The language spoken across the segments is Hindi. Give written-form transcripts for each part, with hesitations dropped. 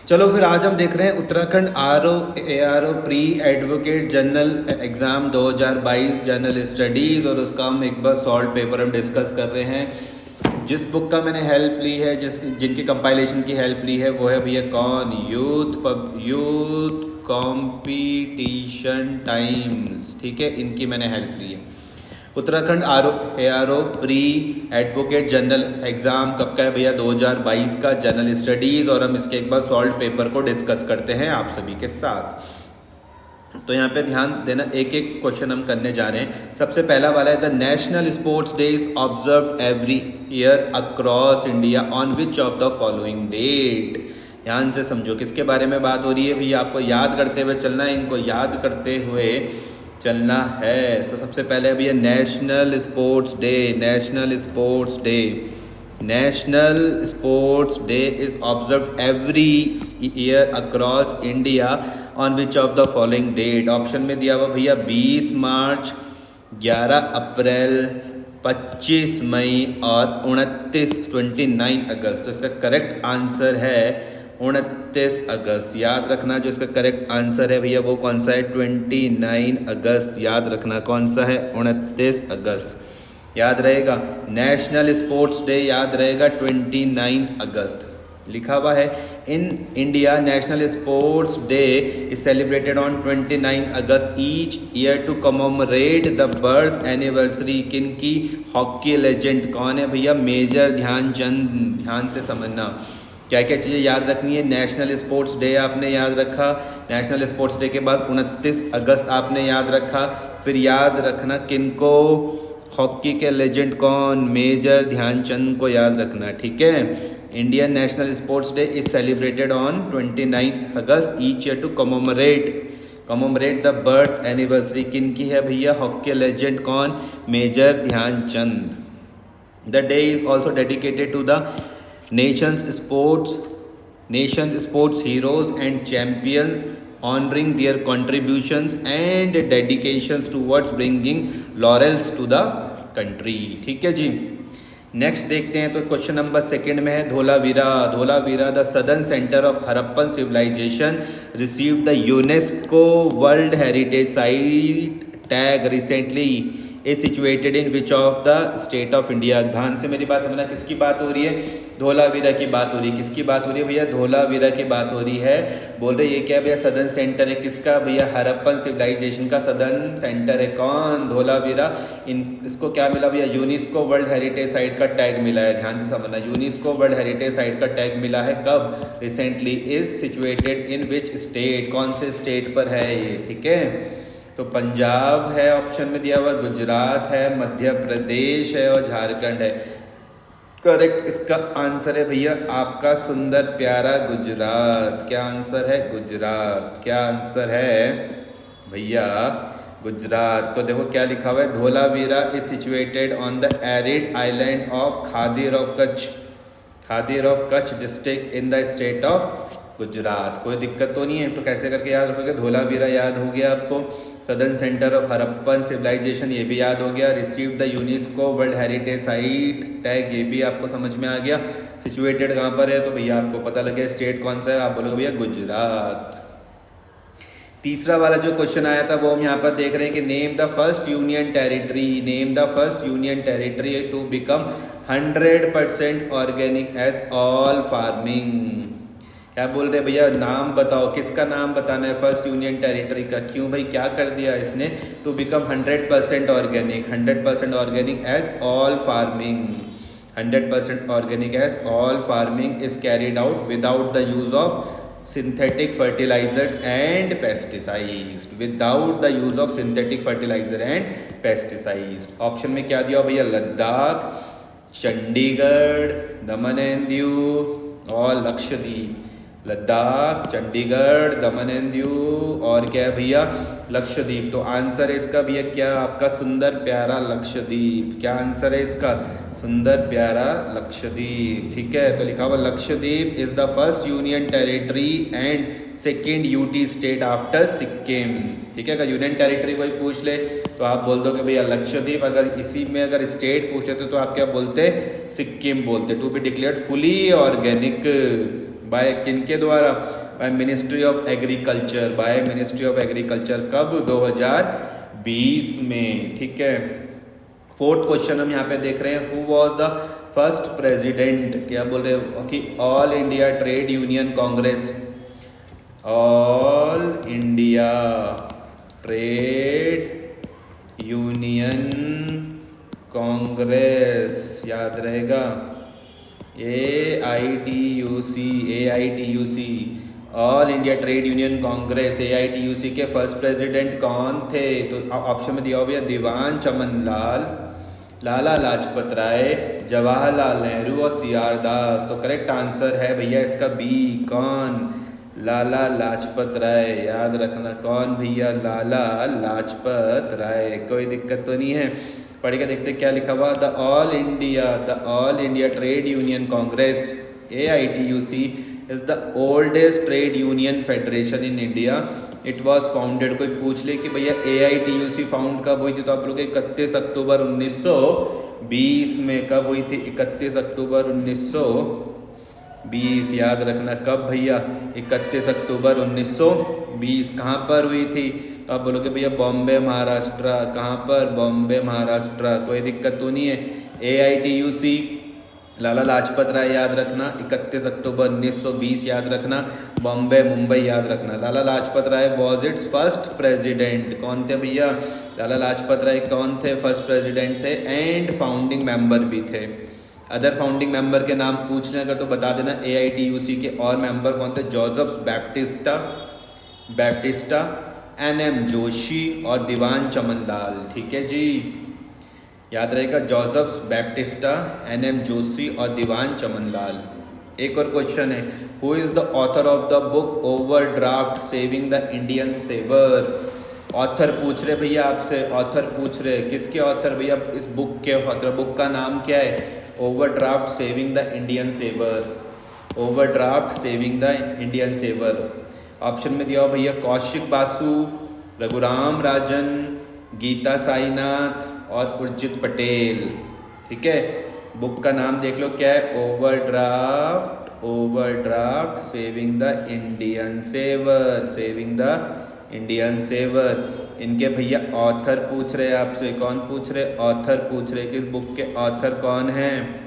चलो फिर आज हम देख रहे हैं Uttarakhand ARO pre advocate general exam 2022 general studies, और उसका हम एक बार सॉल्व पेपर हम डिस्कस कर रहे हैं। जिस बुक का मैंने हेल्प ली है, जिनकी कंपाइलेशन की हेल्प ली है, वो है भैया कौन, यूथ कॉम्पिटिशन टाइम्स। ठीक है, इनकी मैंने हेल्प ली है। Uttarakhand ARO pre advocate general exam कब का है भैया, 2022 का जनरल स्टडीज़, और हम इसके एक बार सॉल्व पेपर को डिस्कस करते हैं आप सभी के साथ। तो यहाँ पे ध्यान देना, एक एक क्वेश्चन हम करने जा रहे हैं। सबसे पहला वाला है, the national sports day is observe every year across India on which of the following date. ध्यान से समझो किसके बारे में बात हो रही है भैया, आपको याद करते हुए चलना है, इनको याद करते हुए चलना है। तो सबसे पहले अभी है national sports day. National sports day, national sports day is observe every year across India on which of the following date. Option में दिया हुआ भैया 20 मार्च, 11 अप्रैल, 25 मई और 29 अगस्त। तो इसका करेक्ट आंसर है 29 अगस्त। याद रखना जो इसका करेक्ट आंसर है भैया वो कौन सा है, 29 अगस्त। याद रखना कौन सा है, 29 अगस्त। याद रहेगा, नेशनल स्पोर्ट्स डे याद रहेगा 29 अगस्त। लिखा हुआ है in India national sports day is celebrated on 29 August each year to commemorate the birth anniversary किन की, हॉकी लेजेंड। कौन है भैया, मेजर ध्यानचंद। ध्यान से समझना क्या क्या चीज़ें याद रखनी है। नेशनल स्पोर्ट्स डे आपने याद रखा, नेशनल स्पोर्ट्स डे के बाद 29 अगस्त आपने याद रखा, फिर याद रखना किनको, हॉकी के लेजेंड कौन, मेजर ध्यानचंद को याद रखना। ठीक है, Indian national sports day is celebrated on 29 August each year to commemorate the birth anniversary किन की है भैया, हॉकी लेजेंड कौन, major Dhyanchand. The day is also dedicated to the nation's sports heroes and champions, honoring their contributions and dedications towards bringing laurels to the country। ठीक है जी, नेक्स्ट देखते हैं। तो क्वेश्चन नंबर सेकंड में है Dholavira. Dholavira the southern centre of Harappan civilization received the UNESCO world heritage site tag recently is situated in which of the state of India. ध्यान से मेरी बात समझना, किसकी बात हो रही है, धोलावीरा की बात हो रही है। किसकी बात हो रही है भैया, धोलावीरा की बात हो रही है। बोल रहे ये क्या भैया, सदर्न सेंटर है किसका भैया, हरप्पन सिविलाइजेशन का सदर्न सेंटर है कौन, धोलावीरा। इसको क्या मिला भैया, यूनेस्को वर्ल्ड हेरिटेज साइट का टैग मिला है। ध्यान से समझना, यूनेस्को वर्ल्ड हेरिटेज साइट का टैग मिला है कब, recently. Is situated in which state, कौन से स्टेट पर है ये। ठीक है, तो पंजाब है ऑप्शन में दिया हुआ, गुजरात है, मध्य प्रदेश है और झारखंड है। करेक्ट इसका आंसर है भैया आपका सुंदर प्यारा गुजरात। क्या आंसर है, गुजरात। क्या आंसर है भैया, गुजरात। तो देखो क्या लिखा हुआ है, Dholavira is situated on the arid island of Khadir of Kutch, Khadir of Kutch district in the state of Gujarat. कोई दिक्कत तो नहीं है, तो कैसे करके याद रखोगे, धोलावीरा याद हो गया आपको, southern centre of Harappan civilization ये भी याद हो गया, receive the UNESCO world heritage site tag ये भी आपको समझ में आ गया। सिचुएटेड कहाँ पर है, तो भैया आपको पता लगे स्टेट कौन सा है, आप बोलोगे भैया गुजरात। तीसरा वाला जो क्वेश्चन आया था वो हम यहाँ पर देख रहे हैं कि name the first union territory, name the first union territory to become 100% organic as all farming. क्या बोल रहे भैया, नाम बताओ, किसका नाम बताना है फर्स्ट यूनियन टेरिटरी का। क्यों भाई, क्या कर दिया इसने, to become 100% organic, 100% organic as all farming. 100% organic as all farming is carried out without the use of synthetic fertilizers and pesticides, without the use of synthetic fertilizer and pesticides। Option में क्या दिया भैया, लद्दाख, चंडीगढ़, दमन एंड दीव और लक्षद्वीप। लद्दाख, चंडीगढ़, दमन एंड दीव और क्या है भैया, लक्षद्वीप। तो आंसर है इसका भैया क्या, आपका सुंदर प्यारा लक्षद्वीप। क्या आंसर है इसका, सुंदर प्यारा लक्षद्वीप। ठीक है, तो लिखा हुआ Lakshadweep is the first union territory and second UT state after Sikkim. ठीक है, अगर यूनियन टेरिटरी कोई पूछ ले तो आप बोल दो कि भैया लक्षद्वीप, अगर इसी में अगर स्टेट पूछ लेते तो आप क्या बोलते, सिक्किम बोलते। To be declared fully organic by किनके द्वारा? By ministry of agriculture, by ministry of agriculture. कब? 2020 में। ठीक है। फोर्थ क्वेश्चन हम यहाँ पे देख रहे हैं, who was the first president? क्या बोल रहे हो कि all India Trade Union Congress, all India Trade Union Congress, याद रहेगा, AITUC, AITUC, all India Trade Union Congress, AITUC के फर्स्ट प्रेसिडेंट कौन थे? तो ऑप्शन में दिया हो भैया दीवान चमन लाल, लाला लाजपत राय, जवाहरलाल नेहरू और CR दास। तो करेक्ट आंसर है भैया इसका बी, कौन? लाला लाजपत राय। याद रखना, कौन भैया? लाला लाजपत राय। कोई दिक्कत तो नहीं है? पढ़ के देखते क्या लिखा हुआ, the all India Trade Union Congress, AITUC is the oldest trade union federation in India. It was founded, कोई पूछ ले कि भैया AITUC फाउंड कब हुई थी, तो आप लोग 31 अक्टूबर 1920 में। कब हुई थी? 31 अक्टूबर 1920। याद रखना, कब भैया? 31 अक्टूबर 1920। कहाँ पर हुई थी? तो आप बोलोगे भैया बॉम्बे महाराष्ट्र। कहाँ पर? बॉम्बे महाराष्ट्र। कोई दिक्कत तो नहीं है? AITUC लाला लाजपत राय याद रखना, 31 अक्टूबर 1920 याद रखना, बॉम्बे मुंबई याद रखना। लाला लाजपत राय वॉज इट्स फर्स्ट प्रेसिडेंट। कौन थे भैया? लाला लाजपत राय कौन थे? फर्स्ट प्रेसिडेंट थे एंड फाउंडिंग मेंबर भी थे। अदर फाउंडिंग मेंबर के नाम पूछने अगर तो बता देना। AITUC के और मेंबर कौन थे? जोसेफ बैप्टिस्टा, NM जोशी और दीवान चमन लाल। ठीक है जी, याद रहेगा, जोसेफ बैप्टिस्टा, NM जोशी और दीवान चमन लाल। एक और क्वेश्चन है, who is the author of the book overdraft saving the Indian saver? Author पूछ रहे भैया आपसे, ऑथर पूछ रहे, किसके ऑथर भैया? इस बुक के ऑथर। बुक का नाम क्या है? Overdraft saving the Indian saver, overdraft saving the Indian saver. Option में दिया हो भैया कौशिक बासु, रघुराम राजन, गीता साईनाथ और उर्जित पटेल। ठीक है, बुक का नाम देख लो क्या है? Overdraft saving the Indian saver, saving the Indian saver. इनके भैया ऑथर पूछ रहे आपसे, कौन पूछ रहे? ऑथर पूछ रहे, किस बुक के ऑथर कौन हैं?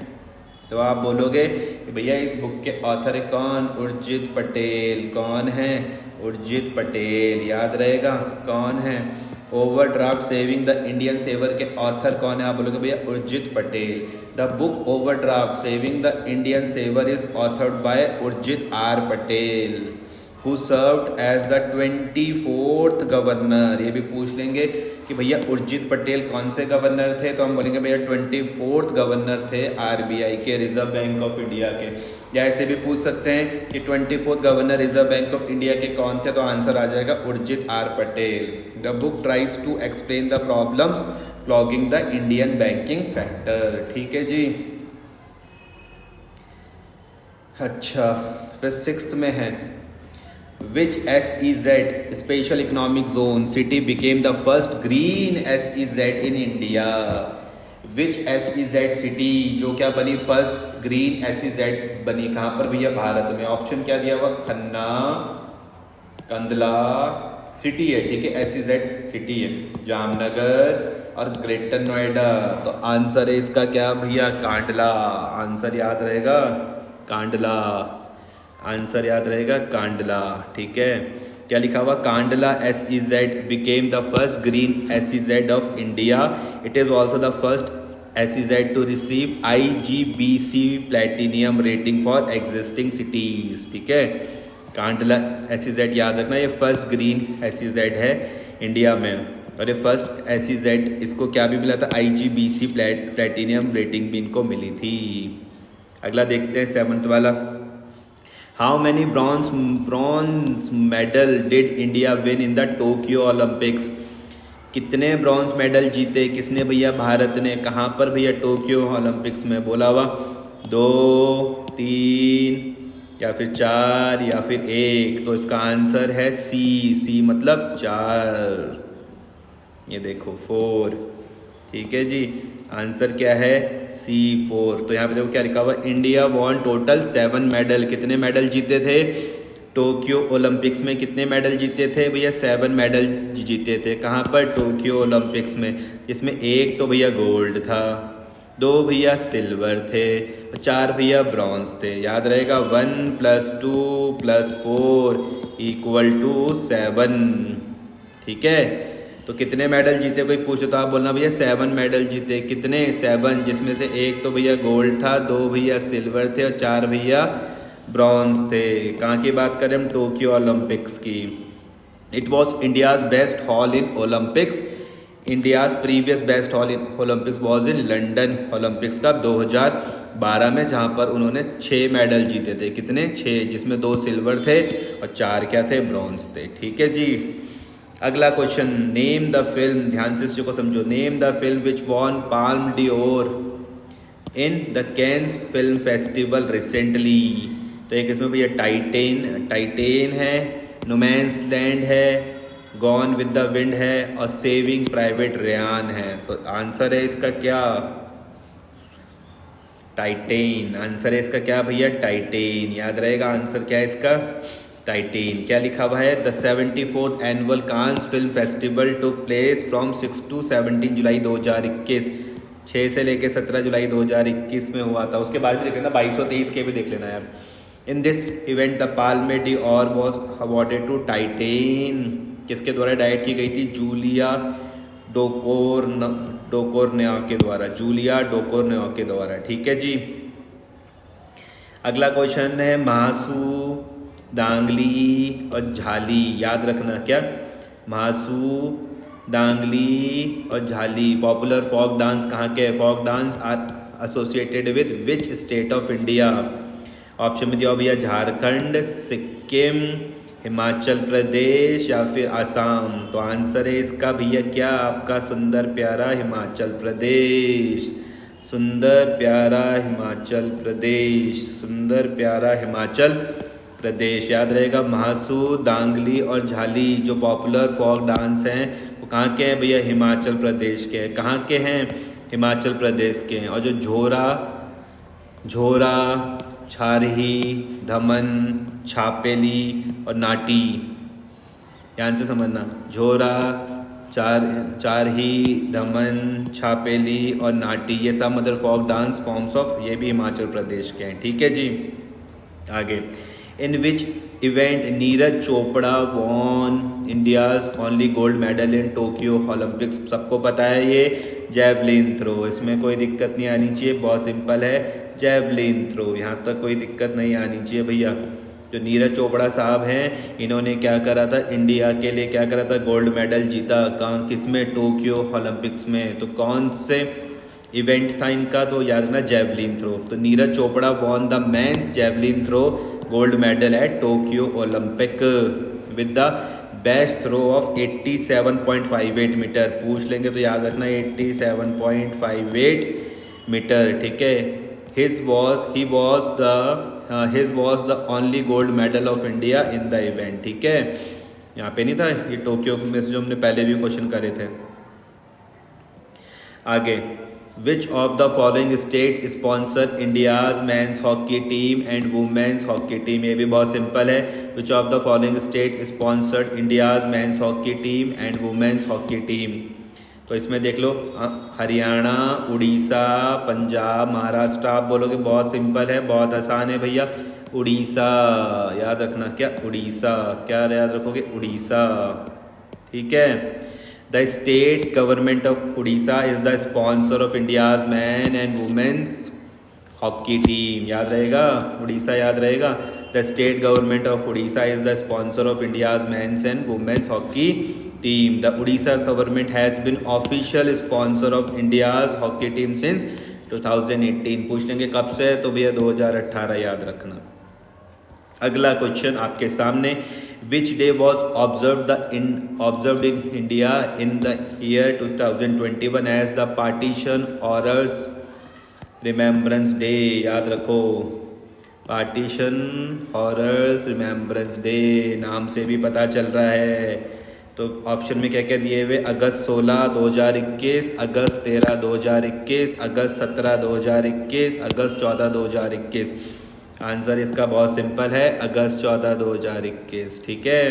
तो आप बोलोगे कि भैया इस बुक के ऑथर कौन? उर्जित पटेल। कौन है? उर्जित पटेल। याद रहेगा कौन है? Overdraft saving the Indian saver के ऑथर कौन है? आप बोलोगे भैया Urjit Patel. The book overdraft saving the Indian saver is authored by Urjit R Patel, who served as the 24th governor. ये भी पूछ लेंगे कि भैया उर्जित पटेल कौन से गवर्नर थे, तो हम बोलेंगे भैया 24th गवर्नर थे RBI के, रिजर्व बैंक ऑफ इंडिया के। या ऐसे भी पूछ सकते हैं कि 24th governor reserve bank of India के कौन थे, तो आंसर आ जाएगा Urjit R Patel. The book tries to explain the problems plaguing the Indian banking sector. ठीक है जी। अच्छा, फिर 6th में है, Which SEZ Special Economic Zone city became the first green SEZ in India? Which SEZ city जो क्या बनी? फर्स्ट ग्रीन SEZ बनी। कहाँ पर भैया? भारत में। ऑप्शन क्या दिया हुआ? खन्ना, कंदला सिटी है। ठीक है, SEZ सिटी है, जामनगर और ग्रेटर नोएडा। तो आंसर है इसका क्या भैया? कांडला। आंसर याद रहेगा कांडला, आंसर याद रहेगा कांडला। ठीक है, क्या लिखा हुआ? Kandla SEZ became the first green SEZ of India. It is also the first SEZ to receive IGBC platinum rating for existing cities. ठीक है, कांडला SEZ याद रखना, ये फर्स्ट ग्रीन SEZ है इंडिया में, और ये फर्स्ट SEZ, इसको क्या भी मिला था? IGBC प्लेटिनियम रेटिंग भी इनको मिली थी। अगला देखते हैं 7th वाला। How many bronze medal did India win in the Tokyo Olympics? कितने ब्रॉन्ज मेडल जीते किसने भैया? भारत ने। कहाँ पर भैया? टोक्यो ओलंपिक्स में। बोला हुआ 2, 3 या फिर 4 या फिर 1। तो इसका आंसर है सी मतलब 4। ये देखो 4। ठीक है जी, आंसर क्या है C4। तो यहाँ पे देखो क्या लिखा हुआ, इंडिया वॉन टोटल 7 मेडल। कितने मेडल जीते थे टोक्यो ओलंपिक्स में? कितने मेडल जीते थे भैया? 7 मेडल जीते थे। कहाँ पर? टोक्यो ओलंपिक्स में। इसमें एक तो भैया गोल्ड था, 2 भैया सिल्वर थे और 4 भैया ब्रॉन्ज थे। याद रहेगा, 1 + 2 + 4 = 7। ठीक है, तो कितने मेडल जीते कोई पूछे तो आप बोलना भैया 7 मेडल जीते। कितने? 7, जिसमें से एक तो भैया गोल्ड था, 2 भैया सिल्वर थे और 4 भैया ब्रॉन्ज थे। कहाँ की बात करें हम? टोक्यो ओलंपिक्स की। It was India's best hall in Olympics. India's previous best hall in Olympics was in London Olympics का 2012 में, जहाँ पर उन्होंने 6 मेडल जीते थे। कितने? 6, जिसमें 2 सिल्वर थे और 4 क्या थे? ब्रॉन्ज थे। ठीक है जी। अगला क्वेश्चन, नेम द फिल्म, ध्यान से इसको समझो। Name the film which von palm Dior in the Cannes film festival recently. तो एक इसमें भैया टाइटेन है, नो-मैन्स लैंड है, गॉन विद द विंड है और सेविंग प्राइवेट रयान है। तो आंसर है इसका क्या? टाइटेन। आंसर है इसका क्या भैया? टाइटेन। याद रहेगा आंसर क्या है इसका? टाइटेन। क्या लिखा हुआ है? The 74th annual Cannes film festival took place from 6 to 17 जुलाई 2021। 6 से लेके 17 जुलाई 2021 में हुआ था। उसके बाद भी देख लेना, 2223 के भी देख लेना यार। In this event the Palme d'Or was awarded to Titane. किसके द्वारा डायरेक्ट की गई थी? जूलिया डोकोर्निया के द्वारा। जूलिया डोकोर्निया के द्वारा। ठीक है जी। अगला क्वेश्चन है, महासू, दांगली और झाली। याद रखना क्या? महासू, दांगली और झाली पॉपुलर फोक डांस कहाँ के? Folk dance are associated with which state of India? Option में दिया भैया झारखंड, सिक्किम, हिमाचल प्रदेश या फिर आसाम। तो आंसर है इसका भैया क्या? आपका सुंदर प्यारा हिमाचल प्रदेश। सुंदर प्यारा हिमाचल प्रदेश। सुंदर प्यारा हिमाचल प्रदेश। याद रहेगा, महासू, दांगली और झाली जो पॉपुलर फोक डांस हैं वो कहाँ के हैं भैया? हिमाचल प्रदेश के हैं। कहाँ के हैं? हिमाचल प्रदेश के हैं। और जो झोरा, छारही, धमन, छापेली और नाटी, ध्यान से समझना। झोरा, चारही, धमन, छापेली और नाटी, ये सब mother folk dance forms of, ये भी हिमाचल प्रदेश के हैं। ठीक है जी। आगे, in which event Neeraj Chopra won India's only gold medal in Tokyo Olympics? सबको पता है ये जैवलिन थ्रो। इसमें कोई दिक्कत नहीं आनी चाहिए, बहुत सिंपल है, जैवलिन थ्रो। यहाँ तक कोई दिक्कत नहीं आनी चाहिए भैया। जो नीरज चोपड़ा साहब हैं, इन्होंने क्या करा था? इंडिया के लिए क्या करा था? गोल्ड मेडल जीता। कहाँ? किस में? टोक्यो ओलंपिक्स में। तो कौन से इवेंट था इनका? तो याद रखना, जैवलिन थ्रो। तो Neeraj Chopra won the men's javelin throw gold medal at Tokyo Olympic with the best throw of 87.58 metre. पूछ लेंगे तो याद रखना 87.58 मीटर। ठीक है। His was the only gold medal of India in the event। ठीक है, यहाँ पे नहीं था, ये टोक्यो में से जो हमने पहले भी क्वेश्चन करे थे। आगे, which of the following states sponsor India's men's hockey team and women's hockey team? ये भी बहुत सिंपल है। Which of the following state sponsored India's men's hockey team and women's hockey team? तो इसमें देख लो, हरियाणा, उड़ीसा, पंजाब, महाराष्ट्र। आप बोलोगे बहुत सिंपल है, बहुत आसान है भैया, उड़ीसा। याद रखना क्या? उड़ीसा। क्या याद रखोगे? उड़ीसा। ठीक है। The state government of Orissa is the sponsor of India's man and women's hockey team. याद रहेगा, उड़ीसा याद रहेगा। The state government of Orissa is the sponsor of India's men's and women's hockey team. The Orissa government has been official sponsor of India's hockey team since 2018। पूछ लेंगे कब से? तो भैया 2018 याद रखना। अगला क्वेश्चन आपके सामने, which day was observed in India in the year 2021 as the partition horrors remembrance day? याद रखो, पार्टीशन हॉरर्स रिमेम्बरेंस डे, नाम से भी पता चल रहा है। तो ऑप्शन में क्या क्या दिए हुए, अगस्त 16 2021, अगस्त 13 2021, अगस्त 17 2021, अगस्त 14 2021। आंसर इसका बहुत सिंपल है, अगस्त 14 2021। ठीक है,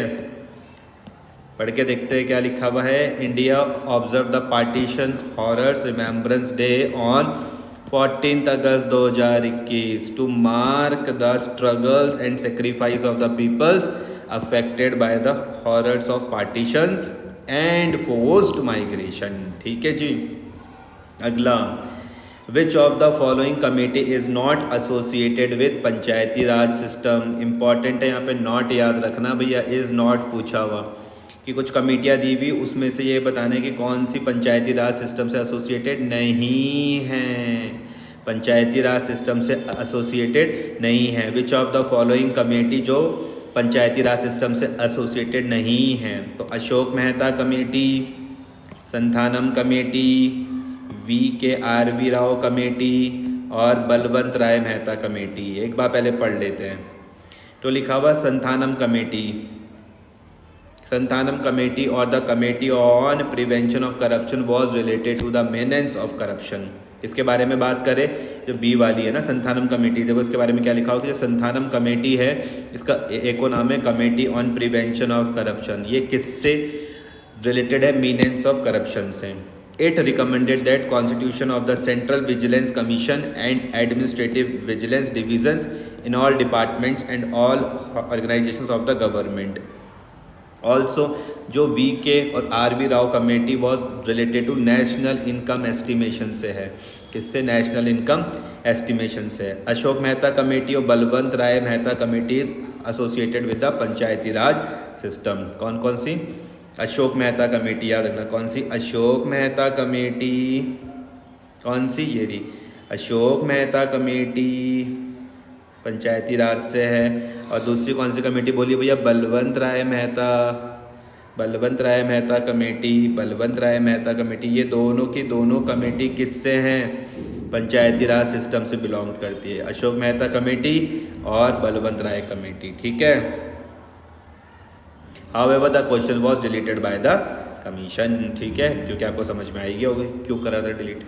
पढ़ के देखते हैं क्या लिखा हुआ है। India observe the partition horrors remembrance day on 14 August 2021 to mark the struggles and sacrifice of the peoples affected by the horrors of partitions and forced migration. ठीक है जी। अगला, which of the following committee is not associated with Panchayati Raj system. Important है यहाँ पे नॉट याद रखना भैया, इज़ नॉट पूछा हुआ कि कुछ कमेटियाँ दी हुई, उसमें से ये बताना है कि कौन सी पंचायती राज सिस्टम से एसोसिएटेड नहीं है, पंचायती राज सिस्टम से एसोसिएटेड नहीं है। Which of the following committee जो पंचायती राज सिस्टम से एसोसिएटेड नहीं है, तो Ashok Mehta committee, Santhanam committee, VKRV Rao committee और बलवंत राय मेहता कमेटी। एक बार पहले पढ़ लेते हैं। तो लिखा हुआ संथानम कमेटी, संथानम कमेटी और the committee on prevention of corruption was related to the menace of corruption. इसके बारे में बात करें, जो बी वाली है ना संथानम कमेटी, देखो इसके बारे में क्या लिखा होगा कि जो संथानम कमेटी है इसका एक और नाम है committee on prevention of corruption. ये किससे रिलेटेड है, मीनेंस ऑफ करप्शन से। It recommended that constitution of the central vigilance commission and administrative vigilance divisions in all departments and all organisations of the government. Also जो VK और RV Rao committee was related to national income estimation से है, किससे, नेशनल इनकम एस्टिमेशन से है। अशोक मेहता कमेटी और Balwant Rai Mehta committees associated with the Panchayati Raj system. कौन कौन सी, अशोक मेहता कमेटी याद रखना, कौन सी, अशोक मेहता कमेटी, कौन सी, ये रही अशोक मेहता कमेटी पंचायती राज से है। और दूसरी कौन सी कमेटी बोली भैया, बलवंत राय मेहता, बलवंत राय मेहता कमेटी, बलवंत राय मेहता कमेटी। ये दोनों की दोनों कमेटी किससे हैं, पंचायती राज सिस्टम से बिलोंग करती है, अशोक मेहता कमेटी और बलवंत राय कमेटी। ठीक है। However the question was deleted by the commission. ठीक है, क्योंकि आपको समझ में आएगी होगी क्यों करा था delete.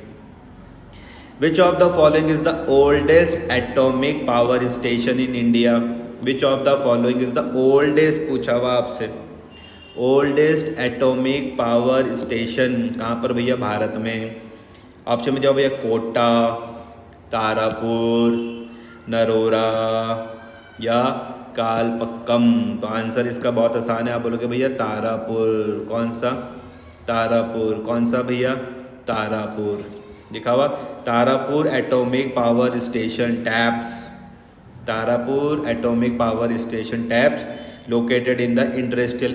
Which of the following is the oldest atomic power station in India. Which of the following is the oldest, पूछा हुआ आपसे, ओल्डेस्ट एटॉमिक पावर स्टेशन कहाँ पर भैया, भारत में। ऑप्शन में जाओ भैया, कोटा, तारापुर, नरोरा या कालपक्कम। तो आंसर इसका बहुत आसान है, आप बोलोगे भैया तारापुर। कौन सा, तारापुर, कौन सा भैया, तारापुर। लिखा हुआ Tarapur atomic power station taps, Tarapur atomic power station taps located in the industrial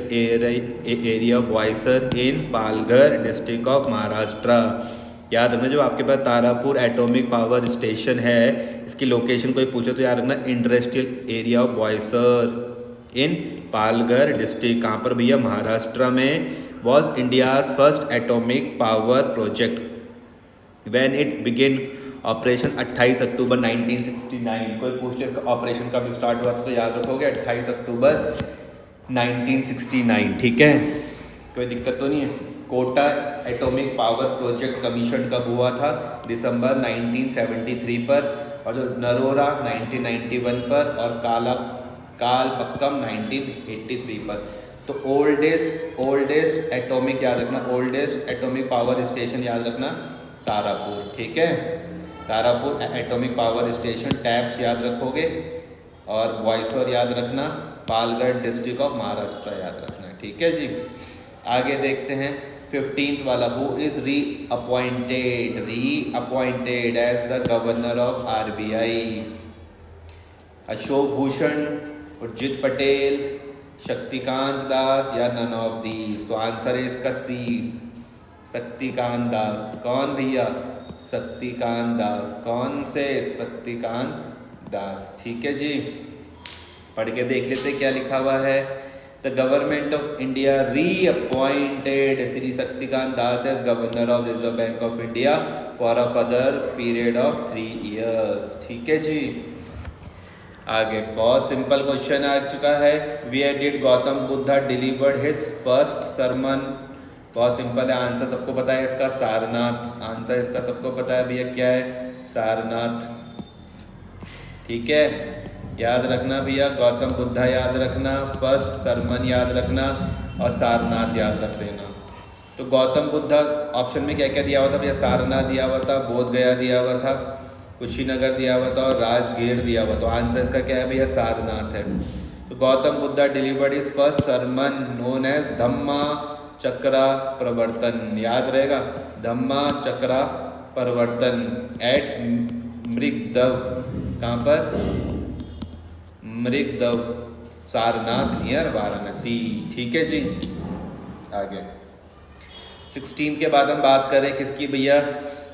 area of wiser in Palghar district of Maharashtra. याद रखना, जो आपके पास तारापुर एटॉमिक पावर स्टेशन है इसकी लोकेशन कोई पूछे तो याद रखना industrial area of wiser in Palghar district, कहाँ पर भैया, महाराष्ट्र में। Was India's first atomic power project when it begin operation 28 अक्टूबर 1969। कोई पूछ ले इसका ऑपरेशन कब स्टार्ट हुआ था तो याद रखोगे 28 अक्टूबर 1969। ठीक है, कोई दिक्कत तो नहीं है। Kota atomic power project commission कब हुआ था, दिसंबर 1973 पर, और जो नरोरा 1991 पर, और कालपक्कम 1983 पर। तो ओल्डेस्ट एटॉमिक याद रखना, ओल्डेस्ट एटॉमिक पावर स्टेशन याद रखना तारापुर। ठीक है, Tarapur atomic power station taps याद रखोगे, और वायसर याद रखना, पालघर डिस्ट्रिक्ट ऑफ महाराष्ट्र याद रखना। ठीक है जी, आगे देखते हैं 15th वाला। Who is reappointed as the governor of RBI। Ashok Bhushan, Urjit Patel, Shaktikanta Das या नन ऑफ दीज। तो आंसर है इसका सी, शक्तिकांत दास। कौन भैया, शक्तिकांत दास। कौन से, शक्तिकांत दास। ठीक है जी, पढ़ के देख लेते क्या लिखा हुआ है। The government of India reappointed Shri Shaktikanta Das as governor of reserve bank of India for a further period of 3 years। ठीक है जी, आगे बहुत सिंपल क्वेश्चन आ चुका है। Where did Gautam Buddha delivered his first sermon. बहुत सिंपल है, आंसर सबको पता है इसका, सारनाथ। आंसर इसका सबको पता है भैया, क्या है, सारनाथ। ठीक है, याद रखना भैया, गौतम बुद्धा याद रखना, फर्स्ट सरमन याद रखना और सारनाथ याद रख लेना। तो गौतम बुद्धा ऑप्शन में क्या क्या दिया हुआ था भैया, सारनाथ दिया हुआ था, बोध गया दिया हुआ था, कुशीनगर दिया हुआ था और राजगीर दिया हुआ। तो आंसर इसका क्या है भैया, सारनाथ है। तो Gautam Buddha delivered is first sermon known as Dhamma Chakra Pravartan. याद रहेगा, धम्मा चक्रा प्रवर्तन एट मृगदव। कहाँ पर, मृगदव, सारनाथ नियर वाराणसी। ठीक है जी, आगे 16 के बाद हम बात करें किसकी भैया,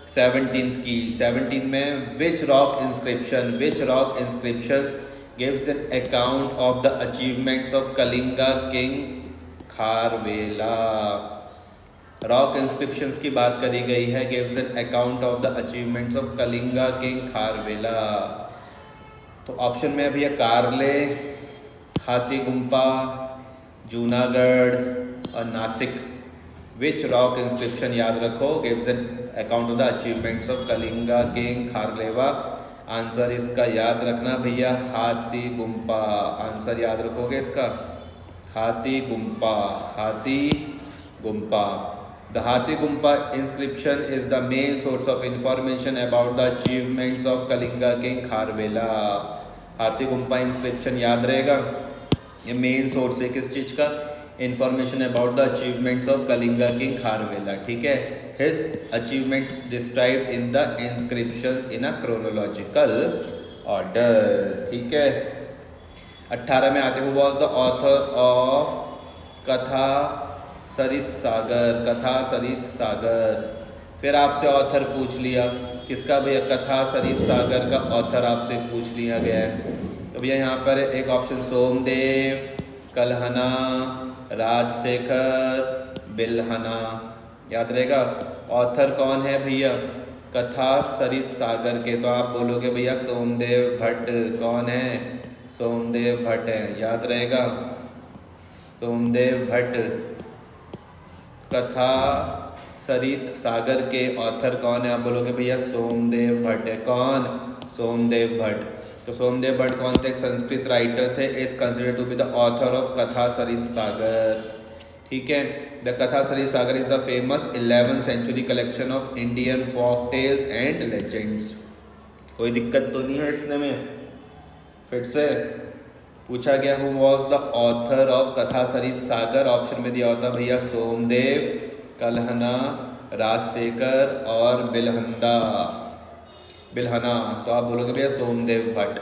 17 की। 17 में which rock inscriptions gives an account of the achievements of Kalinga king Kharavela. Rock inscriptions की बात करी गई है, gives an account of the achievements of Kalinga king Kharavela. तो ऑप्शन में भैया कारले, हाथी गुम्पा, जूनागढ़ और नासिक। विच रॉक इंस्क्रिप्शन याद रखो gives an account of the achievements of Kalinga king Kharavela. Answer इसका याद रखना भैया, हाथी गुम्पा। आंसर याद रखोगे इसका, हाथी गुम्पा, हाथी Gumpha. The Hathi Gumpha inscription is the main source of information about the achievements of Kalinga king Kharavela. हाथी गुम्पा इंस्क्रिप्शन याद रहेगा, ये मेन सोर्स है किस चीज़ का, information about the achievements of Kalinga king Kharavela. ठीक है, his achievements described in the inscriptions in a chronological order. ठीक है, 18 में आते हुए was the author of Katha Sarit सागर। कथा सरित सागर, फिर आपसे ऑथर पूछ लिया किसका भैया, कथा सरित सागर का ऑथर आपसे पूछ लिया गया है। तो भैया यहाँ पर एक ऑप्शन सोमदेव, कल्हना, राजशेखर, बिल्हना। याद रहेगा, ऑथर कौन है भैया, कथा सरित सागर के। तो आप बोलोगे भैया सोमदेव भट्ट। कौन है, सोमदेव भट्ट है। याद रहेगा, सोमदेव भट्ट। कथा सरित सागर के ऑथर कौन है, आप बोलोगे भैया सोमदेव भट्ट है। कौन, सोमदेव भट्ट। तो सोमदेव भट्ट कौन थे, संस्कृत राइटर थे, is considered to be the author of Katha Sarit Sagar. ठीक है, the Katha Sarit Sagar is the famous 11th century collection of Indian folk tales and legends. कोई दिक्कत तो नहीं है इसमें में, फिर से पूछा गया who was the author of Katha Sarit Sagar. Option में दिया होता भैया सोमदेव, कल्हना, राजशेखर और बिल्हना। तो आप बोलोगे भैया सोमदेव भट्ट।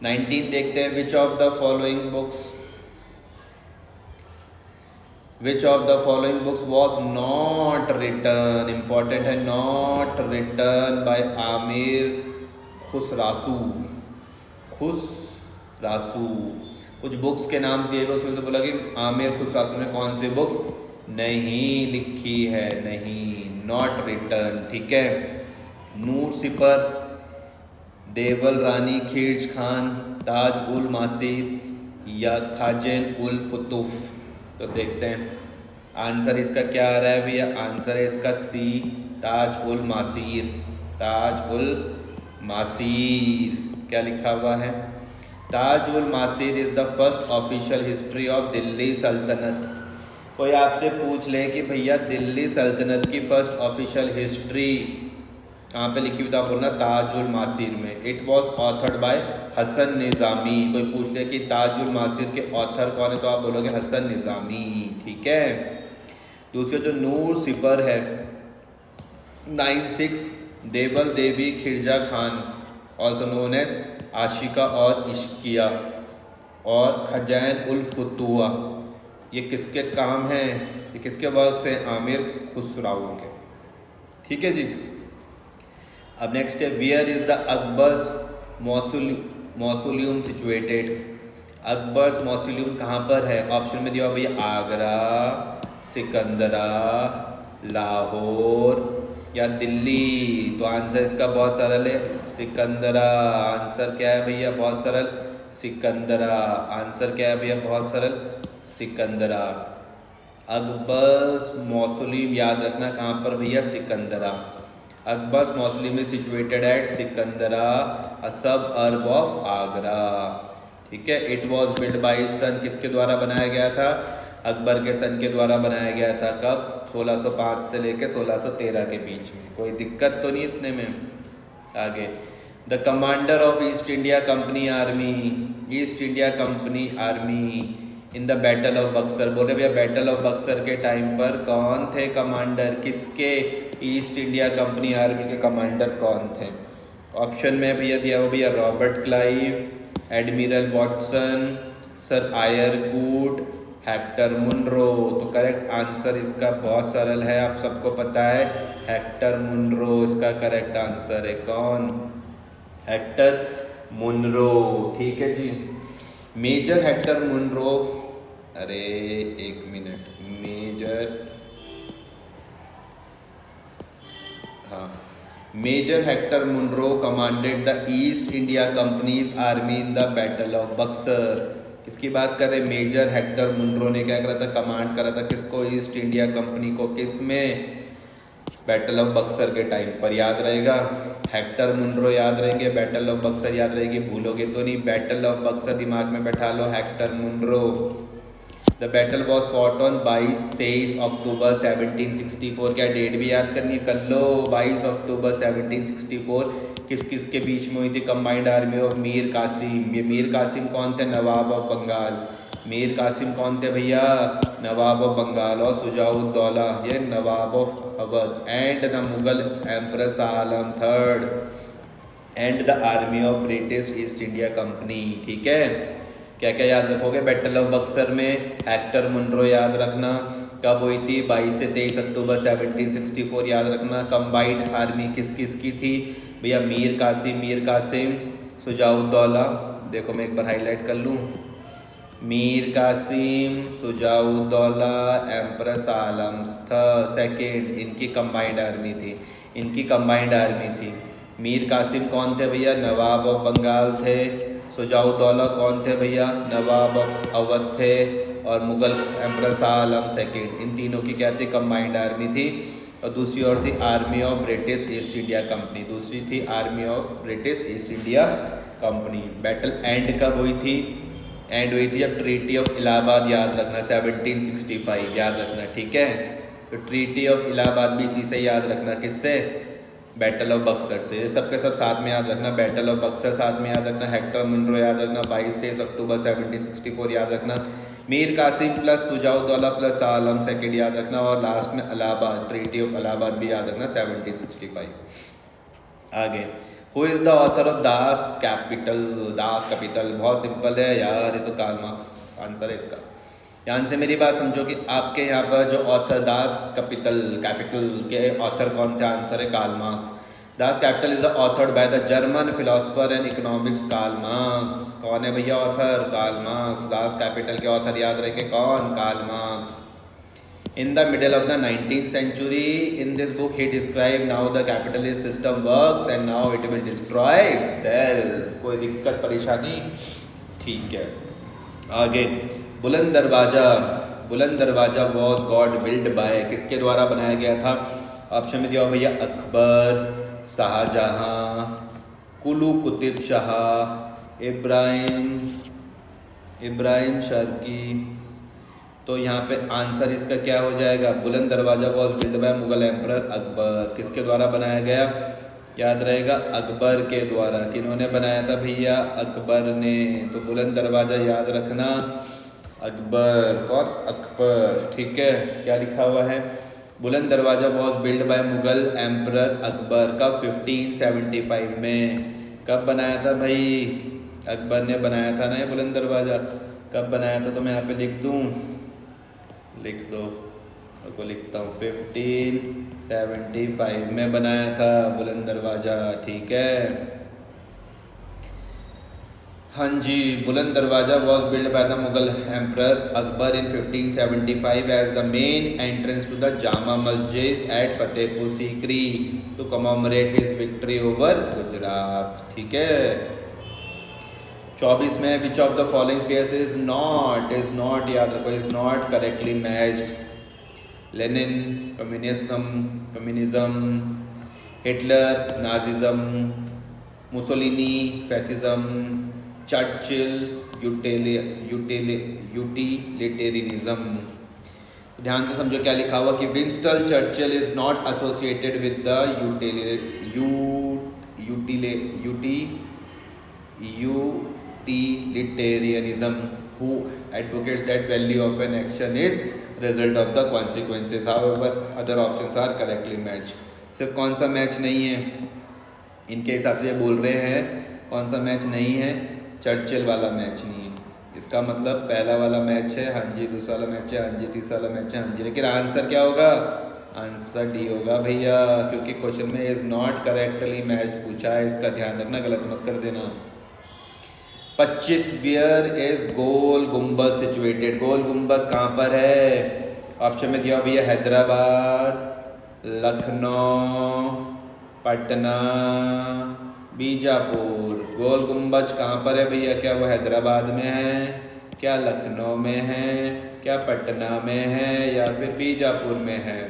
19 देखते हैं, which of the following books was not written. Important है, not written by Amir Khusrau. कुछ बुक्स के नाम दिए गए, उसमें से बोला कि आमिर खुसरासू ने कौन सी बुक्स नहीं लिखी है, नहीं, नॉट रिटन। ठीक है, नूर सिपर, देवल रानी खीर्ज खान, ताज उल मासीर या खाजन उल फुतूफ। तो देखते हैं आंसर इसका क्या आ रहा है भैया। आंसर है इसका सी, ताज उल मासीर। ताज उल मासीर क्या लिखा हुआ है, Taj ul Maasir is the first official history of Delhi Sultanate. कोई आपसे पूछ ले कि भैया दिल्ली सल्तनत की फर्स्ट ऑफिशियल हिस्ट्री कहाँ पे लिखी हुई, था बोलना ताजुल मासीर में। It was authored by Hasan Nizami. कोई पूछ ले कि ताजुल मासीर के ऑथर कौन है, तो आप बोलोगे हसन निज़ामी। ठीक है, दूसरे जो नूर सिपर है 96 देवल देवी खिरजा Khan also known as Ashiqa और इश्किया और खजैन उल फुतुआ, ये किसके काम हैं, ये किसके वर्क से, आमिर खुसराओ के। ठीक है जी। अब नेक्स्ट है, wear is the Akbar's mausoleum situated. Akbar's mausoleum कहाँ पर है, ऑप्शन में दिया भैया आगरा, सिकंदरा, लाहौर या दिल्ली? तो आंसर इसका बहुत सरल है, सिकंदरा। आंसर क्या है भैया? बहुत सरल, सिकंदरा। आंसर क्या है भैया? बहुत सरल, सिकंदरा। अकबर्स मौसोलियम याद रखना कहाँ पर भैया? Sikandra. Akbar's mausoleum is situated at Sikandra, a suburb of Agra. ठीक है। It was build by son, किसके द्वारा बनाया गया था? अकबर के सन के द्वारा बनाया गया था। कब? 1605 से लेकर 1613 के बीच में। कोई दिक्कत तो नहीं इतने में? आगे, the commander of East India Company army, east India Company army in the battle of Buxar. बोले भैया बैटल ऑफ बक्सर के टाइम पर कौन थे कमांडर? किसके? ईस्ट इंडिया कंपनी आर्मी के कमांडर कौन थे? ऑप्शन में भैया दिया हुआ भैया Robert Clive, admiral Watson, sir Eyre Coote, Hector Munro. तो करेक्ट आंसर इसका बहुत सरल है, आप सबको पता है, हेक्टर मुनरो इसका करेक्ट आंसर है। कौन? Hector Munro. ठीक है जी। मेजर हेक्टर मुनरो, अरे एक minute, major Hector Munro commanded the East India company's army in the battle of Buxar. किसकी बात कर रहे? मेजर हेक्टर मुनरो ने क्या करा था? कमांड करा था किसको? ईस्ट इंडिया कंपनी को। किस में? बैटल ऑफ बक्सर के टाइम पर। याद रहेगा, हेक्टर मुनरो याद रहेंगे, बैटल ऑफ बक्सर याद रहेगी, भूलोगे तो नहीं। बैटल ऑफ बक्सर दिमाग में बैठा लो, Hector Munro. The battle was fought on 23 October 1764। क्या डेट भी याद करनी है? कर लो। 22 अक्टूबर 1764 किस किस के बीच में हुई थी? Combined army of Mir Qasim. ये मीर कासिम कौन थे? नवाब ऑफ बंगाल। मीर कासिम कौन थे भैया? नवाब ऑफ बंगाल। और सुजाउद्दौला ये nawab of Awadh. And the Mughal emperor Shah Alam third and the army of British East India Company. ठीक है। क्या क्या याद रखोगे बैटल ऑफ बक्सर में? हेक्टर मुनरो याद रखना। कब हुई थी? 22 से 23 अक्टूबर 1764 याद रखना। कंबाइंड आर्मी किस किस की थी भैया? मीर कासिम, सुजाउद्दौला। देखो मैं एक बार हाईलाइट कर लूँ, मीर कासिम, सुजाउद्दौला, एम्परर शाह आलम सेकेंड, इनकी कंबाइंड आर्मी थी। इनकी कंबाइंड आर्मी थी। मीर कासिम कौन थे भैया? नवाब ऑफ बंगाल थे। सुजाउद्दौला कौन थे भैया? नवाब ऑफ अवध थे। और मुगल एम्परर शाह आलम सेकेंड, इन तीनों की क्या थी? कंबाइंड आर्मी थी। और दूसरी और थी army of British East India company. दूसरी थी army of British East India company. Battle and कब हुई थी? एंड हुई थी जब ट्रीटी ऑफ इलाहाबाद, याद रखना 1765 याद रखना। ठीक है। तो ट्रीटी ऑफ इलाहाबाद भी इसी से याद रखना। किससे? बैटल ऑफ बक्सर से। ये सबके सब साथ में याद रखना। बैटल ऑफ बक्सर साथ में याद रखना। हेक्टर मुनरो याद रखना। 22-23 अक्टूबर 1764 याद रखना। Mir Qasim plus Shuja-ud-Daula plus Shah Alam second याद रखना। और लास्ट में इलाहाबाद, ट्रीटी ऑफ इलाहाबाद भी याद रखना 1765। आगे, who is the author of Das capital? Das Kapital बहुत सिंपल है यार, ये तो कार्ल मार्क्स आंसर है इसका। ध्यान से मेरी बात समझो कि आपके यहाँ पर जो ऑथर दास कैपिटल के ऑथर कौन थे? आंसर है Karl Marx. Das Kapital is authored by the German philosopher and economics Karl Marx. कौन है भैया author? Karl Marx. Das Kapital के ऑथर याद रखें कौन? Karl Marx. In the middle of the 19th century, in this book he described now the capitalist system works and now it will destroy itself. कोई दिक्कत परेशानी? ठीक है। आगे, बुलंद Darwaza was got build bye, किसके द्वारा बनाया गया था? ऑप्शन में दिया भैया अकबर, शाहजहां, कुली कुतुब शाह, इब्राहिम शर्की। तो यहाँ पे आंसर इसका क्या हो जाएगा? बुलंद Darwaza was build bye Mughal emperor Akbar. किसके द्वारा बनाया गया? याद रहेगा अकबर के द्वारा। किन्होंने बनाया था भैया? अकबर ने। तो बुलंद दरवाजा याद रखना अकबर। कौन? अकबर। ठीक है। क्या लिखा हुआ है? बुलंद Darwaza was build bye Mughal emperor Akbar. कब? 1575 में। कब बनाया था भाई? अकबर ने बनाया था ना ये बुलंद दरवाजा। कब बनाया था? तो मैं यहाँ पे लिख दूँ, लिख दो, को लिखता हूँ 1575 में बनाया था बुलंद दरवाजा। ठीक है। हाँ जी, Buland Darwaza was build by the Mughal emperor Akbar in 1575 as the main entrance to the Jama Masjid at Fatehpur Sikri to commemorate his victory over Gujarat. ठीक है। 24 में which of the following pairs is not याद रखो, is not correctly matched. Lenin communism, Hitler Nazism, Mussolini fascism, Churchill utilitarianism. ध्यान से समझो क्या लिखा हुआ कि Winston Churchill is not associated with the utilitarianism who advocates that value of an action is result of the consequences. However, other options are correctly matched. सिर्फ कौन सा मैच नहीं है इनके हिसाब से ये बोल रहे हैं, कौन सा मैच नहीं है, चर्चिल वाला मैच नहीं है। इसका मतलब पहला वाला मैच है हाँ जी, दूसरा वाला मैच है हाँ जी, तीसरा वाला मैच है हाँ जी, लेकिन आंसर क्या होगा? आंसर डी होगा भैया, क्योंकि क्वेश्चन में इज नॉट करेक्टली मैच्ड पूछा है, इसका ध्यान रखना, गलत मत कर देना। 25 वेयर इज गोल गुम्बज सिचुएटेड। गोल गुम्बज कहाँ पर है? ऑप्शन में दिया भैया हैदराबाद, लखनऊ, पटना, बीजापुर। गोल गुम्बज कहाँ पर है भैया? क्या वो हैदराबाद में है, क्या लखनऊ में है, क्या पटना में है, या फिर बीजापुर में है?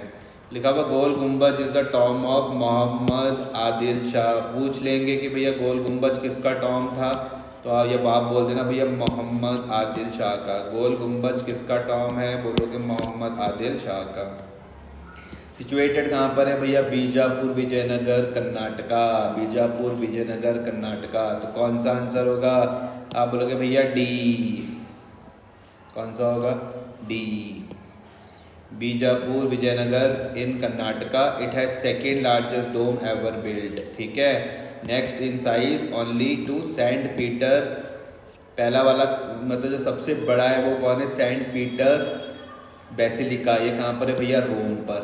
लिखा हुआ Gol Gumbaz is the tomb of Mohammed Adil Shah. पूछ लेंगे कि भैया गोल गुम्बज किसका टॉम था, तो ये आप बोल देना भैया मोहम्मद आदिल शाह का। गोल गुम्बज किसका टॉम है? बोलोगे मोहम्मद आदिल शाह का। सिचुएटेड कहाँ पर है भैया? बीजापुर विजयनगर कर्नाटका। बीजापुर विजयनगर कर्नाटका। तो कौन सा आंसर होगा? आप बोलोगे भैया डी। कौन सा होगा? D. Bijapur Vijayanagar in Karnataka. It has second largest dome ever built. ठीक है। Next in size only to Saint Peter. पहला वाला मतलब जो सबसे बड़ा है वो कौन है? Saint Peter's basilica. ये कहाँ पर है भैया? रोम पर।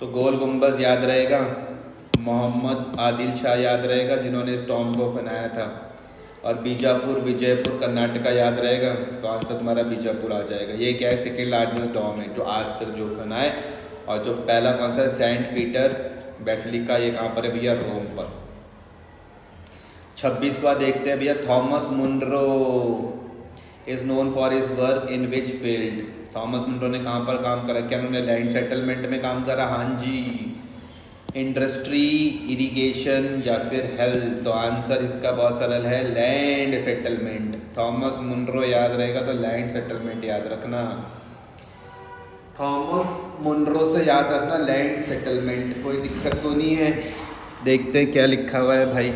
तो गोल गुम्बज याद रहेगा, मोहम्मद आदिल शाह याद रहेगा जिन्होंने इस टॉम को बनाया था, और बीजापुर विजयपुर कर्नाटका याद रहेगा। तो आंसर तुम्हारा बीजापुर आ जाएगा। ये क्या है? सेकेंड लार्जेस्ट डॉम है जो आज तक जो बना है। और जो पहला कौन सा है? Saint Peter basilica. ये कहाँ पर है भैया? रोम पर। 26वां देखते हैं भैया। Thomas Munro is known for his work in which field. Thomas Munro ने कहाँ पर काम करा? क्या उन्होंने लैंड सेटलमेंट में काम करा? हाँ जी। इंडस्ट्री, इरिगेशन या फिर हेल्थ? तो आंसर इसका बहुत सरल है, लैंड सेटलमेंट। थॉमस मुनरो याद रहेगा तो लैंड सेटलमेंट याद रखना। थॉमस मुनरो से याद रखना लैंड सेटलमेंट। कोई दिक्कत तो नहीं है? देखते हैं क्या लिखा हुआ है भाई।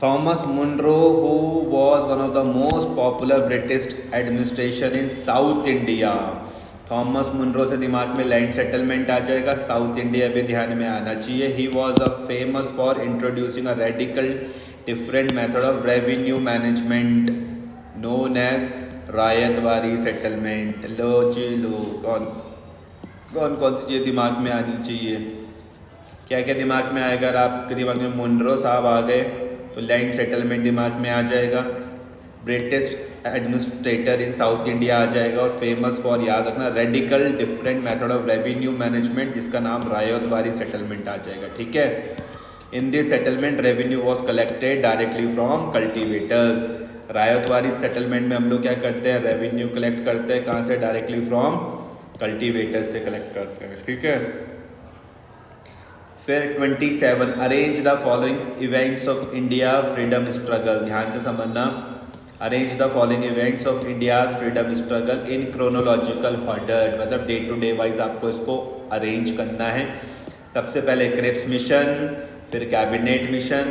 Thomas Munro who was one of the most popular British administration in South India. Thomas Munro से दिमाग में लैंड सेटलमेंट आ जाएगा, साउथ इंडिया भी ध्यान में आना चाहिए। He was a famous for introducing a radical different method of revenue management known as Ryotwari settlement. लो जी लो, कौन कौन सी चीज़ दिमाग में आनी चाहिए? क्या क्या दिमाग में आएगा? अगर आपके दिमाग में मुनरो साहब आ गए तो लैंड सेटलमेंट दिमाग में आ जाएगा, British administrator in South India आ जाएगा, और फेमस फॉर याद रखना radical different method of revenue management जिसका नाम रायतवारी सेटलमेंट आ जाएगा। ठीक है। In this settlement revenue was collected directly from cultivators. Ryotwari settlement में हम लोग क्या करते हैं? रेवेन्यू कलेक्ट करते हैं। कहाँ से? डायरेक्टली फ्रॉम कल्टिवेटर्स से कलेक्ट करते हैं। ठीक है। फिर 27 arrange the following events of India freedom struggle. ध्यान से समझना। Arrange the following events of India's freedom struggle in chronological order, मतलब डे टू डे वाइज आपको इसको अरेंज करना है। सबसे पहले क्रिप्स मिशन, फिर कैबिनेट मिशन,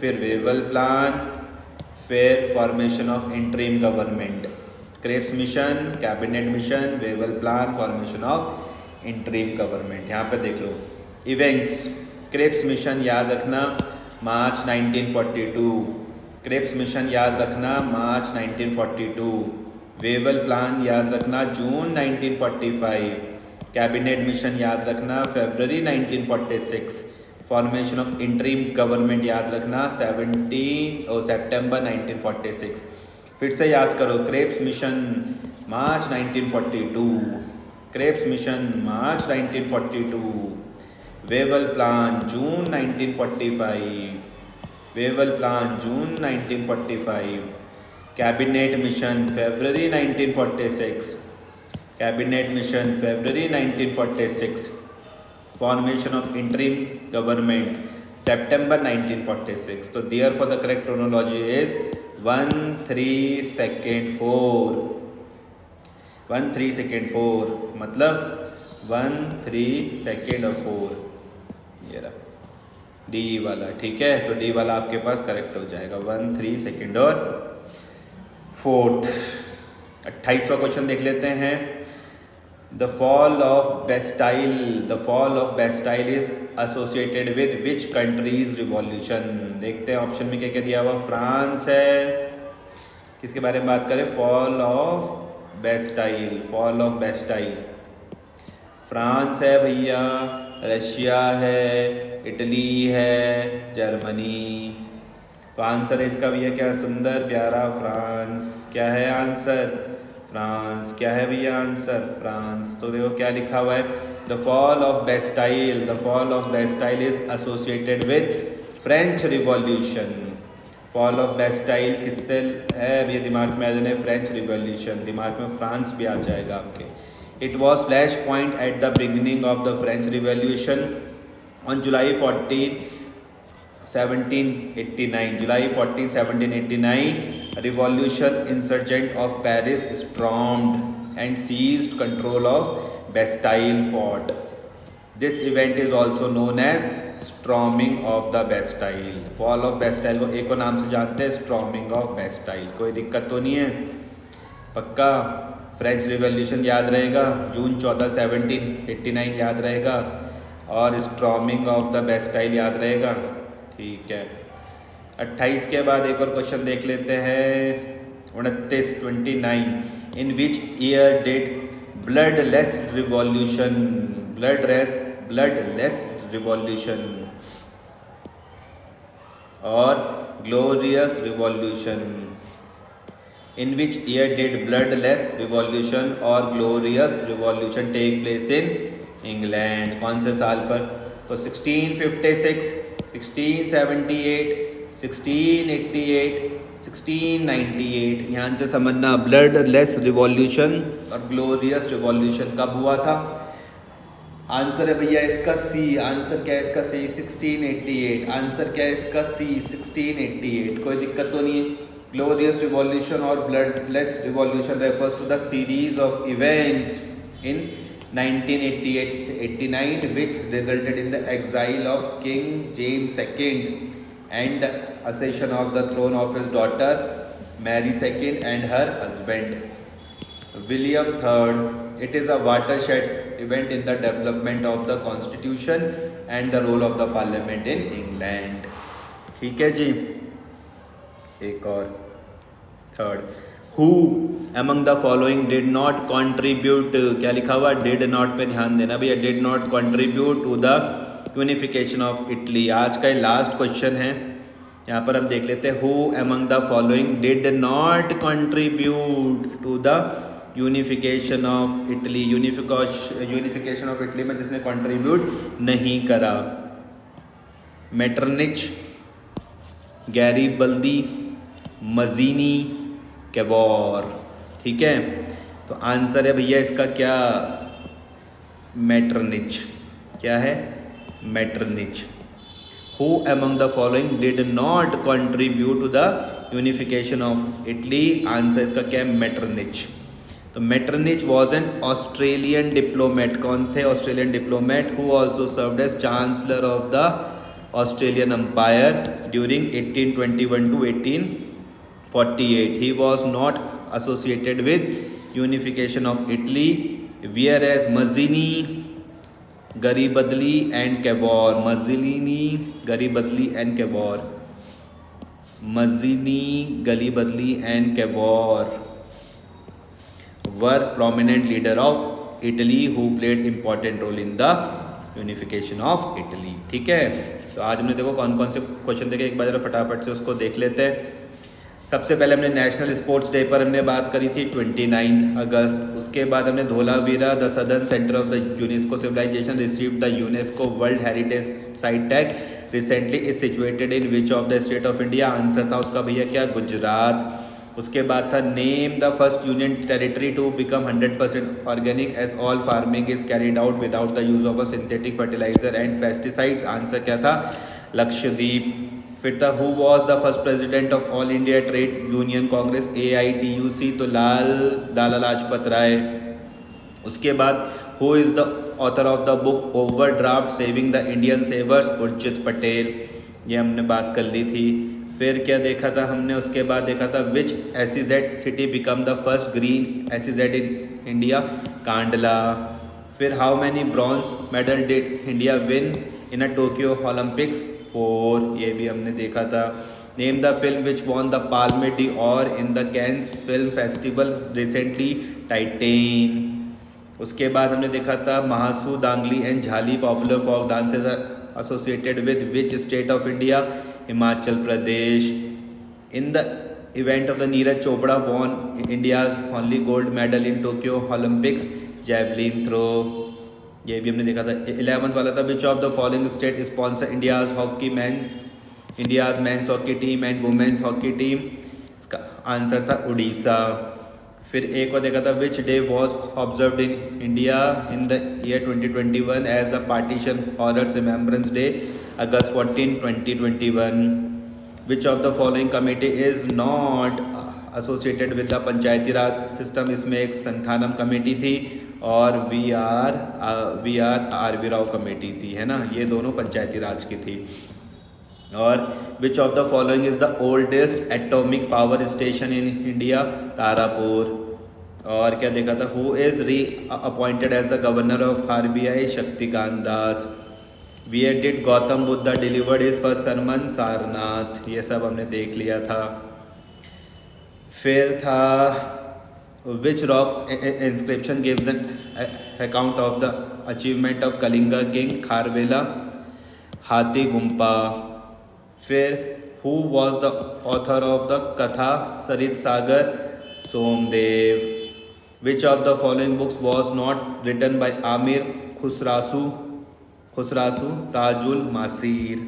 फिर वेवल प्लान, फिर formation of interim government. Cripps mission, cabinet mission, Wavell plan, formation of interim government. यहाँ पे देख लो इवेंट्स। क्रिप्स मिशन याद रखना मार्च 1942। क्रिप्स मिशन याद रखना मार्च 1942। वेवल प्लान याद रखना जून 1945। कैबिनेट मिशन याद रखना February 1946। Formation of interim government याद रखना सितंबर 1946। फिर से याद करो, Cripps mission March 1942, Cripps mission March 1942, Wavell plan June 1945, Wavell plan June 1945, cabinet mission February 1946, cabinet mission February 1946, formation of interim government September 1946। तो there for the correct chronology is 1 3 2 4, 1 3 2 4 मतलब 1 3 2 और 4, ये रहा डी वाला। ठीक है, तो डी वाला आपके पास करेक्ट हो जाएगा, 1 3 और 4। 28वां क्वेश्चन देख लेते हैं। The fall of Bastille is associated with which country's revolution. देखते हैं ऑप्शन में क्या क्या दिया हुआ। फ्रांस है, किसके बारे में बात करें, फॉल ऑफ बेस्टाइल, फ्रांस है भैया, रशिया है, इटली है, जर्मनी। तो आंसर है इसका भैया क्या, सुंदर प्यारा फ्रांस। क्या है आंसर, फ्रांस। क्या है भैया आंसर, फ्रांस। तो देखो क्या लिखा हुआ है, the fall of Bastille is associated with French revolution. Fall of Bastille किससे है भैया, दिमाग में आ जाने फ्रेंच रिवॉल्यूशन, दिमाग में फ्रांस भी आ जाएगा आपके। It was flash point at the beginning of the French revolution on July 14 1789, revolution insurgent of Paris stormed and seized control of Bastille Fort. This event is also known as storming of the Bastille. Fall of Bastille को एक और नाम से जानते हैं, storming of Bastille। कोई दिक्कत तो नहीं है, पक्का। फ्रेंच रिवॉल्यूशन याद रहेगा, जून 14 1789 याद रहेगा, और storming of the Bastille याद रहेगा। ठीक है, 28 के बाद एक और क्वेश्चन देख लेते हैं। 29 in which year did bloodless revolution और glorious revolution, in which year did bloodless revolution और glorious revolution take place in England. कौन से साल पर, तो 1656, 1678, 1688, 1698। ध्यान से समझना, ब्लडलेस रिवॉल्यूशन और ग्लोरियस रिवॉल्यूशन कब हुआ था। आंसर है भैया इसका सी। आंसर क्या है इसका सी, 1688। आंसर क्या है इसका सी, 1688। कोई दिक्कत तो नहीं है। ग्लोरियस रिवॉल्यूशन और bloodless revolution refers to the series of events in 1988-89 which resulted in the exile of King James II and the accession of the throne of his daughter Mary II and her husband William III. It is a watershed event in the development of the constitution and the role of the parliament in England. ठीक है जी, एक और third. Who among the following did not contribute, क्या लिखा हुआ, did not पे ध्यान देना भैया, did not contribute to the unification of Italy। आज का लास्ट क्वेश्चन है, यहाँ पर हम देख लेते हैं। Who among the following did not contribute to the unification of Italy। unification of Italy में जिसने contribute नहीं करा, मेटरनिच, गैरीबल्दी, मजीनी, कैवोर। ठीक है, तो आंसर है भैया इसका क्या, मेटरनिच। क्या है, Metternich. Who among the following did not contribute to the unification of Italy. Answer इसका क्या है, मेटरनिच। तो Metternich was an Australian diplomat. कौन थे, Australian diplomat who also served as chancellor of the Australian empire during 1821 to 1848. He was not associated with unification of Italy, whereas Mazzini, Garibaldi and Cavour, Mazzini, Garibaldi and Cavour, Mazzini, Garibaldi and Cavour were prominent leader of Italy who played important role in the unification of Italy. ठीक है, तो आज हमने देखो कौन कौन से क्वेश्चन देखे, एक बार जरा फटाफट से उसको देख लेते हैं। सबसे पहले हमने नेशनल स्पोर्ट्स डे पर हमने बात करी थी 29 अगस्त। उसके बाद हमने Dholavira the southern centre of the UNESCO civilisation received the UNESCO world heritage site tag recently is situated in which of the state of India. Answer था उसका भैया क्या, गुजरात। उसके बाद था name the first union territory to become 100% organic as all farming is carried out without the use of a synthetic fertiliser and pesticides. Answer क्या था, लक्षद्वीप। फिर था who was the first president of All India Trade Union Congress AITUC, तो लाला लाजपत राय। उसके बाद who is the author of the book overdraft saving the Indian savers, Urjit Patel. ये हमने बात कर ली थी। फिर क्या देखा था हमने, उसके बाद देखा था which SEZ city become the first green SEZ in India, Kandla. फिर how many bronze medal did India win in a Tokyo Olympics, 4, ये भी हमने देखा था। Name the film which won the Palme d'Or in the Cannes film festival recently, Titane. उसके बाद हमने देखा था Mahasu Dangli and Jhali popular folk dances associated with which state of India, Himachal Pradesh. In the event of the Neeraj Chopra won India's only gold medal in Tokyo Olympics, javelin throw. ये भी हमने देखा था। 11th वाला था which of the following state sponsor India's men's hockey team and women's hockey team. इसका आंसर था उड़ीसा। फिर एक और देखा था which day was observed in India in the year 2021 as the partition horrors remembrance day, अगस्त 14, 2021। Which of the following committee is not associated with the Panchayati Raj system, इसमें एक संथानम कमेटी थी और RV राव कमेटी थी, है ना, ये दोनों पंचायती राज की थी। और which of the following is the oldest atomic power station in India, Tarapur. और क्या देखा था, who is re appointed as the governor of RBI, Shaktikanta Das. Where did Gautam Buddha delivered his first sermon, Sarnath. ये सब हमने देख लिया था। फिर था which rock inscription gives an account of the achievement of Kalinga king, Kharavela, हाथी गुम्पा। फिर who was the author of the Katha Sarit Sagar, Somdev. Which of the following books was not written by Amir Khusrau, Tajul Maasir.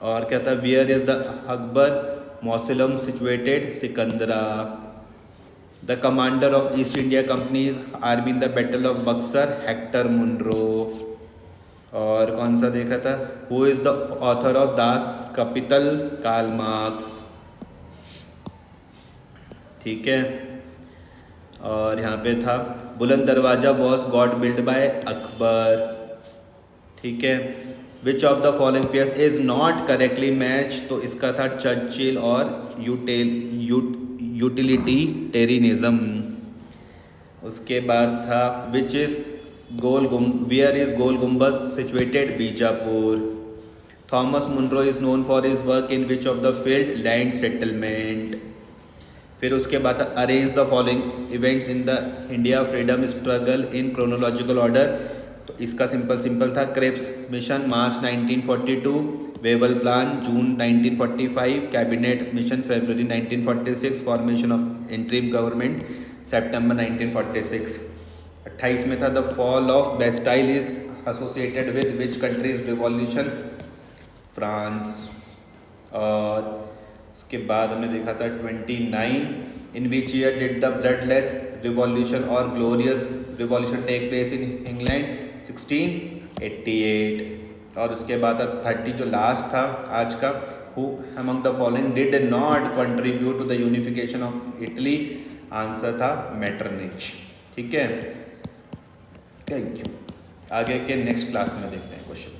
और क्या था, where is the Akbar mausoleum situated, Sikandra. The commander of East India company's army in the battle of Buxar, Hector Munro. और कौन सा देखा था, who is the author of Das Kapital, Karl Marx. ठीक है, और यहाँ पे था Buland Darwaza was got build by Akbar. ठीक है, which of the following pairs is not correctly match, तो इसका था चर्चिल और यूटिलिटेरियनिज्म। उसके बाद था which is where is Gol Gumbaz situated, Bijapur. Thomas Munro is known for his work in which of the field, land settlement. फिर उसके बाद arrange the following events in the India freedom struggle in chronological order, तो इसका सिंपल था Cripps mission March 1942, Wavell plan June 1945, cabinet mission February 1946, formation of interim government September 1946। 28 में था the fall of Bastille is associated with which country's revolution, France. और उसके बाद हमने देखा था 29 in which year did the bloodless revolution और glorious revolution take place in England, 1688। और उसके बाद 30 जो लास्ट था आज का, who among the following did not contribute to the unification of Italy, answer था मेटरनिच। ठीक है, थैंक यू। आगे के नेक्स्ट क्लास में देखते हैं क्वेश्चन।